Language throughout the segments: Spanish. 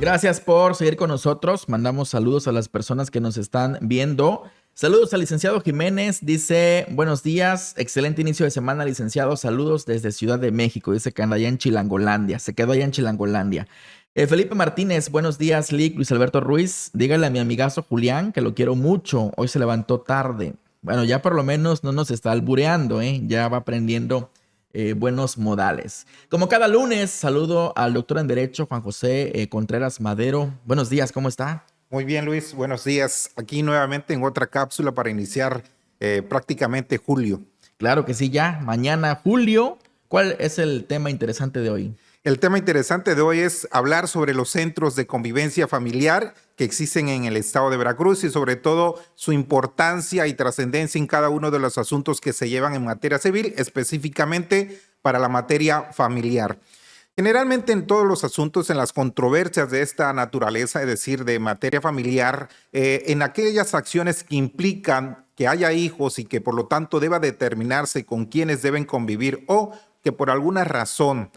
Gracias por seguir con nosotros. Mandamos saludos a las personas que nos están viendo. Saludos al licenciado Jiménez. Dice, buenos días, excelente inicio de semana, licenciado. Saludos desde Ciudad de México. Dice que anda allá en Chilangolandia. Se quedó allá en Chilangolandia. Felipe Martínez, buenos días, Lic. Luis Alberto Ruiz. Dígale a mi amigazo Julián que lo quiero mucho. Hoy se levantó tarde. Bueno, ya por lo menos no nos está albureando, ¿eh? Ya va aprendiendo buenos modales. Como cada lunes, saludo al doctor en Derecho, Juan José Contreras Madero. Buenos días, ¿cómo está? Muy bien, Luis, buenos días. Aquí nuevamente en otra cápsula para iniciar prácticamente julio. Claro que sí, ya. Mañana, julio. ¿Cuál es el tema interesante de hoy? El tema interesante de hoy es hablar sobre los centros de convivencia familiar que existen en el estado de Veracruz y sobre todo su importancia y trascendencia en cada uno de los asuntos que se llevan en materia civil, específicamente para la materia familiar. Generalmente en todos los asuntos, en las controversias de esta naturaleza, es decir, de materia familiar, en aquellas acciones que implican que haya hijos y que por lo tanto deba determinarse con quiénes deben convivir o que por alguna razón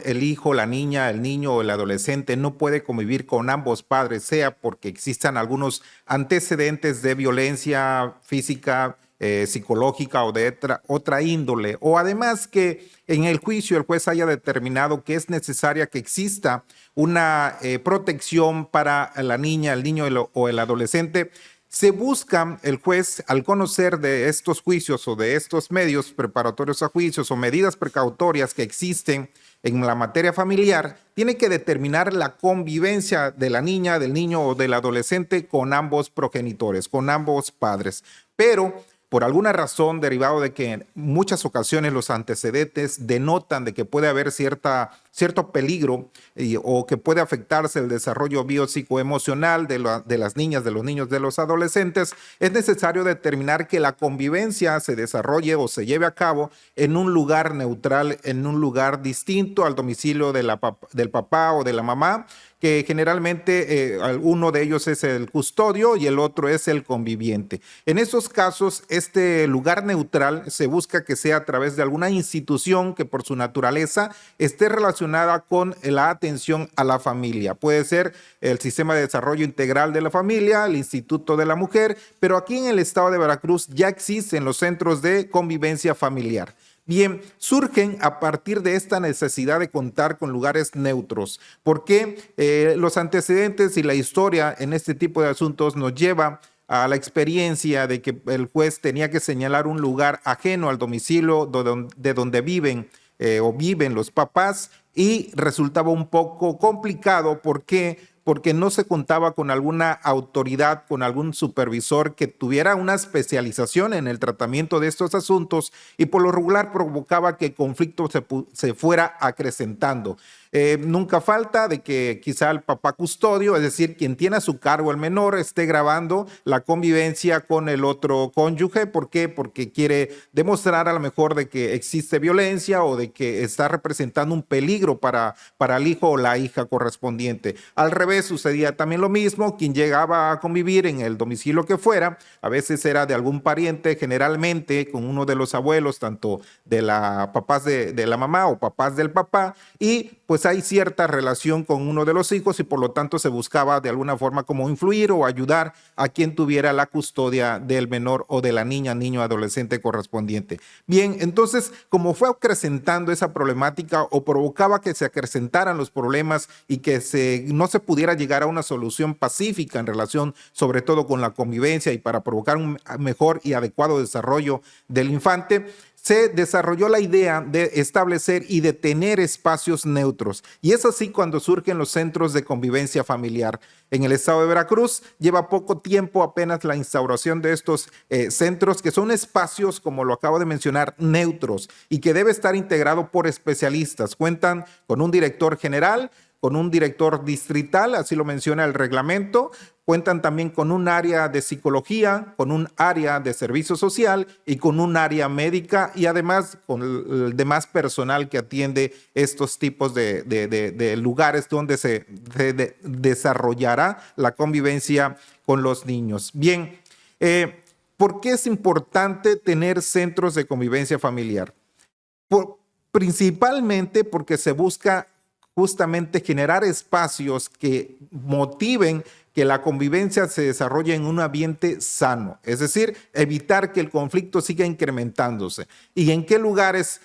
el hijo, la niña, el niño o el adolescente no puede convivir con ambos padres, sea porque existan algunos antecedentes de violencia física, psicológica o de otra índole, o además que en el juicio el juez haya determinado que es necesaria que exista una protección para la niña, el niño o el adolescente. Se busca el juez, al conocer de estos juicios o de estos medios preparatorios a juicios o medidas precautorias que existen en la materia familiar, tiene que determinar la convivencia de la niña, del niño o del adolescente con ambos progenitores, con ambos padres. Pero por alguna razón, derivado de que en muchas ocasiones los antecedentes denotan de que puede haber cierto peligro o que puede afectarse el desarrollo biopsicoemocional de las niñas, de los niños, de los adolescentes, es necesario determinar que la convivencia se desarrolle o se lleve a cabo en un lugar neutral, en un lugar distinto al domicilio del papá o de la mamá, que generalmente uno de ellos es el custodio y el otro es el conviviente. En esos casos, este lugar neutral se busca que sea a través de alguna institución que por su naturaleza esté relacionada con la atención a la familia. Puede ser el Sistema de Desarrollo Integral de la Familia, el Instituto de la Mujer, pero aquí en el estado de Veracruz ya existen los centros de convivencia familiar. Bien, surgen a partir de esta necesidad de contar con lugares neutros, porque los antecedentes y la historia en este tipo de asuntos nos lleva a la experiencia de que el juez tenía que señalar un lugar ajeno al domicilio de donde viven o viven los papás y resultaba un poco complicado porque no se contaba con alguna autoridad, con algún supervisor que tuviera una especialización en el tratamiento de estos asuntos y por lo regular provocaba que el conflicto se fuera acrecentando. Nunca falta de que quizá el papá custodio, es decir, quien tiene a su cargo el menor, esté grabando la convivencia con el otro cónyuge. ¿Por qué? Porque quiere demostrar a lo mejor de que existe violencia o de que está representando un peligro para el hijo o la hija correspondiente. Al revés, sucedía también lo mismo. Quien llegaba a convivir en el domicilio que fuera, a veces era de algún pariente, generalmente con uno de los abuelos, tanto de la papás de la mamá o papás del papá, y pues hay cierta relación con uno de los hijos y por lo tanto se buscaba de alguna forma como influir o ayudar a quien tuviera la custodia del menor o de la niña, niño, adolescente correspondiente. Bien, entonces, como fue acrecentando esa problemática o provocaba que se acrecentaran los problemas y que no se pudiera llegar a una solución pacífica en relación sobre todo con la convivencia y para provocar un mejor y adecuado desarrollo del infante, se desarrolló la idea de establecer y de tener espacios neutros. Y es así cuando surgen los centros de convivencia familiar. En el estado de Veracruz lleva poco tiempo apenas la instauración de estos centros, que son espacios, como lo acabo de mencionar, neutros y que debe estar integrado por especialistas. Cuentan con un director general, con un director distrital, así lo menciona el reglamento. Cuentan también con un área de psicología, con un área de servicio social y con un área médica y además con el demás personal que atiende estos tipos de lugares donde se desarrollará la convivencia con los niños. Bien, ¿por qué es importante tener centros de convivencia familiar? Principalmente porque se busca justamente generar espacios que motiven que la convivencia se desarrolle en un ambiente sano, es decir, evitar que el conflicto siga incrementándose. ¿Y en qué lugares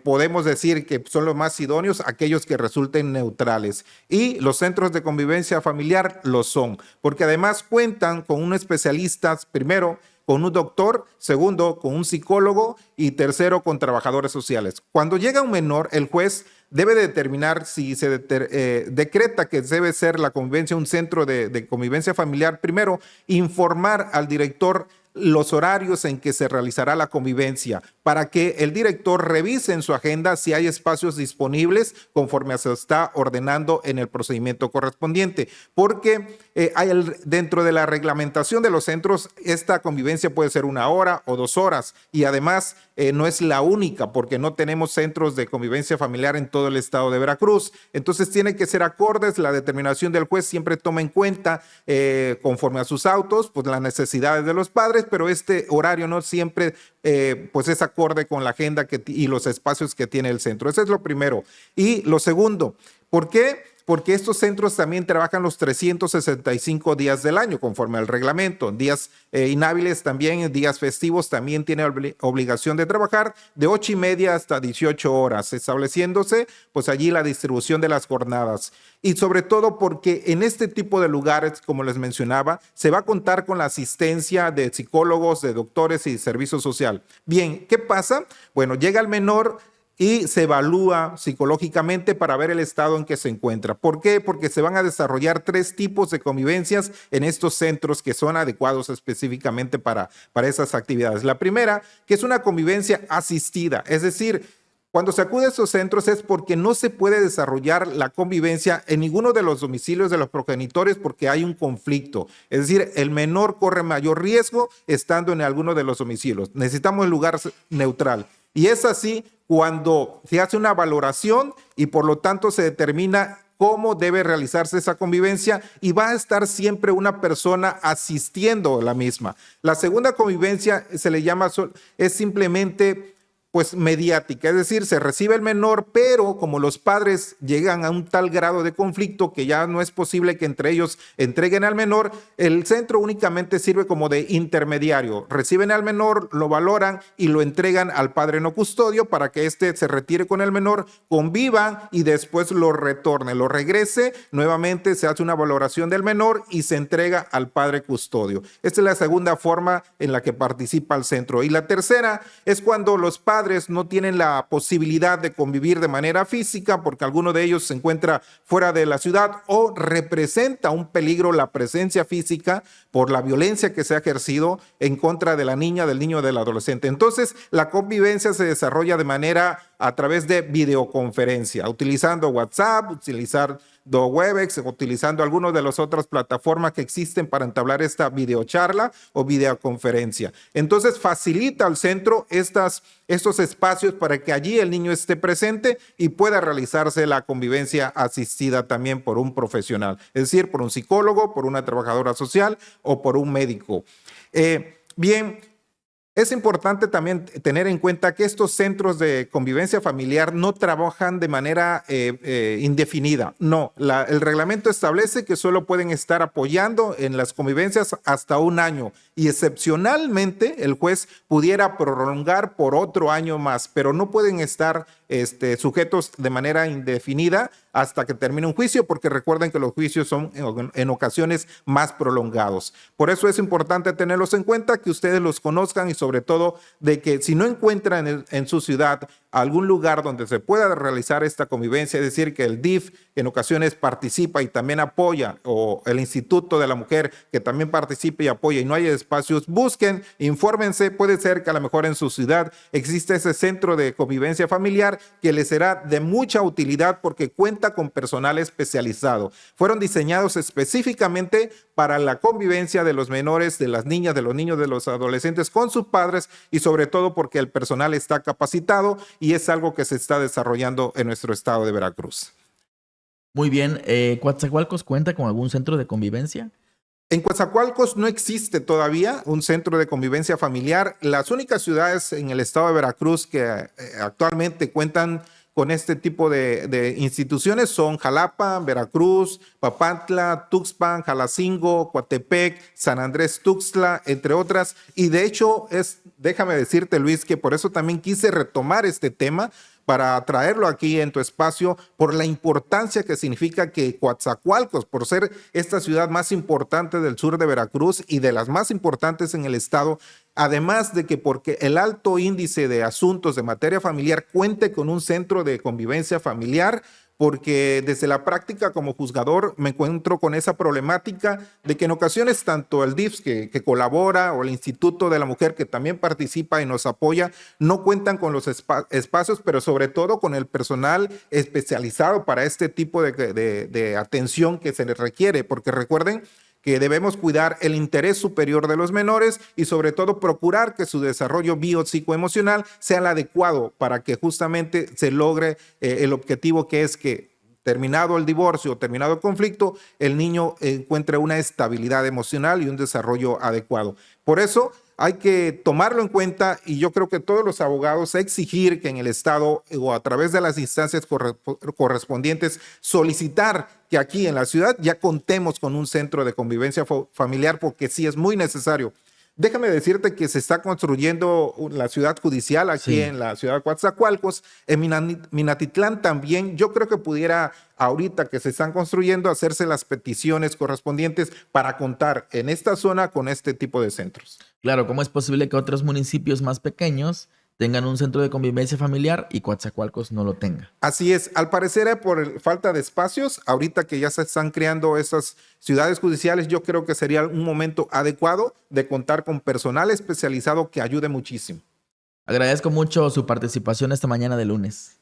podemos decir que son los más idóneos? Aquellos que resulten neutrales. Y los centros de convivencia familiar lo son, porque además cuentan con un especialista, primero, con un doctor, segundo, con un psicólogo y tercero, con trabajadores sociales. Cuando llega un menor, el juez debe determinar si se decreta que debe ser la convivencia un centro de convivencia familiar. Primero, informar al director los horarios en que se realizará la convivencia para que el director revise en su agenda si hay espacios disponibles conforme se está ordenando en el procedimiento correspondiente, porque dentro de la reglamentación de los centros esta convivencia puede ser 1 hora o 2 horas y además no es la única porque no tenemos centros de convivencia familiar en todo el estado de Veracruz. Entonces tiene que ser acordes, la determinación del juez siempre toma en cuenta conforme a sus autos pues las necesidades de los padres, pero este horario no siempre pues es acorde con la agenda y los espacios que tiene el centro. Eso es lo primero. Y lo segundo, ¿por qué? Porque estos centros también trabajan los 365 días del año, conforme al reglamento. Días inhábiles también, días festivos también tiene obligación de trabajar de 8:30 hasta 18 horas, estableciéndose pues allí la distribución de las jornadas. Y sobre todo porque en este tipo de lugares, como les mencionaba, se va a contar con la asistencia de psicólogos, de doctores y servicio social. Bien, ¿qué pasa? Bueno, llega el menor y se evalúa psicológicamente para ver el estado en que se encuentra. ¿Por qué? Porque se van a desarrollar 3 tipos de convivencias en estos centros que son adecuados específicamente para esas actividades. La primera, que es una convivencia asistida, es decir, cuando se acude a estos centros es porque no se puede desarrollar la convivencia en ninguno de los domicilios de los progenitores porque hay un conflicto. Es decir, el menor corre mayor riesgo estando en alguno de los domicilios. Necesitamos un lugar neutral. Y es así cuando se hace una valoración y por lo tanto se determina cómo debe realizarse esa convivencia y va a estar siempre una persona asistiendo a la misma. La segunda convivencia se le llama, es simplemente pues mediática, es decir, se recibe el menor, pero como los padres llegan a un tal grado de conflicto que ya no es posible que entre ellos entreguen al menor, el centro únicamente sirve como de intermediario. Reciben al menor, lo valoran y lo entregan al padre no custodio para que éste se retire con el menor, convivan y después lo retorne, lo regrese, nuevamente se hace una valoración del menor y se entrega al padre custodio. Esta es la segunda forma en la que participa el centro. Y la tercera es cuando los padres no tienen la posibilidad de convivir de manera física porque alguno de ellos se encuentra fuera de la ciudad o representa un peligro la presencia física por la violencia que se ha ejercido en contra de la niña, del niño o del adolescente. Entonces, la convivencia se desarrolla de manera a través de videoconferencia, utilizando WhatsApp, utilizando Webex, utilizando algunas de las otras plataformas que existen para entablar esta videocharla o videoconferencia. Entonces facilita al centro estos espacios para que allí el niño esté presente y pueda realizarse la convivencia asistida también por un profesional, es decir, por un psicólogo, por una trabajadora social o por un médico. Bien. Es importante también tener en cuenta que estos centros de convivencia familiar no trabajan de manera indefinida. No, el reglamento establece que solo pueden estar apoyando en las convivencias hasta 1 año y excepcionalmente el juez pudiera prolongar por otro año más, pero no pueden estar sujetos de manera indefinida hasta que termine un juicio, porque recuerden que los juicios son en ocasiones más prolongados. Por eso es importante tenerlos en cuenta, que ustedes los conozcan y sobre todo de que si no encuentran en su ciudad algún lugar donde se pueda realizar esta convivencia, es decir, que el DIF en ocasiones participa y también apoya, o el Instituto de la Mujer que también participa y apoya y no hay espacios, busquen, infórmense, puede ser que a lo mejor en su ciudad existe ese centro de convivencia familiar que les será de mucha utilidad porque cuenta con personal especializado. Fueron diseñados específicamente para la convivencia de los menores, de las niñas, de los niños, de los adolescentes con sus padres y sobre todo porque el personal está capacitado y es algo que se está desarrollando en nuestro estado de Veracruz. Muy bien. ¿Coatzacoalcos cuenta con algún centro de convivencia? En Coatzacoalcos no existe todavía un centro de convivencia familiar. Las únicas ciudades en el estado de Veracruz que actualmente cuentan con este tipo de instituciones son Jalapa, Veracruz, Papantla, Tuxpan, Jalacingo, Coatepec, San Andrés Tuxtla, entre otras. Y de hecho, déjame decirte, Luis, que por eso también quise retomar este tema para traerlo aquí en tu espacio por la importancia que significa que Coatzacoalcos, por ser esta ciudad más importante del sur de Veracruz y de las más importantes en el estado, además de que porque el alto índice de asuntos de materia familiar cuente con un centro de convivencia familiar, porque desde la práctica como juzgador me encuentro con esa problemática de que en ocasiones tanto el DIFS que colabora o el Instituto de la Mujer que también participa y nos apoya, no cuentan con los espacios, pero sobre todo con el personal especializado para este tipo de atención que se les requiere, porque recuerden que debemos cuidar el interés superior de los menores y sobre todo procurar que su desarrollo biopsicoemocional sea el adecuado para que justamente se logre el objetivo que es que terminado el divorcio, terminado el conflicto, el niño encuentre una estabilidad emocional y un desarrollo adecuado. Por eso hay que tomarlo en cuenta y yo creo que todos los abogados exigir que en el Estado o a través de las instancias correspondientes solicitar que aquí en la ciudad ya contemos con un centro de convivencia familiar porque sí es muy necesario. Déjame decirte que se está construyendo la ciudad judicial aquí en la ciudad de Coatzacoalcos. En Minatitlán también, yo creo que pudiera, ahorita que se están construyendo, hacerse las peticiones correspondientes para contar en esta zona con este tipo de centros. Claro, ¿cómo es posible que otros municipios más pequeños tengan un centro de convivencia familiar y Coatzacoalcos no lo tenga? Así es, al parecer por falta de espacios, ahorita que ya se están creando estas ciudades judiciales, yo creo que sería un momento adecuado de contar con personal especializado que ayude muchísimo. Agradezco mucho su participación esta mañana de lunes.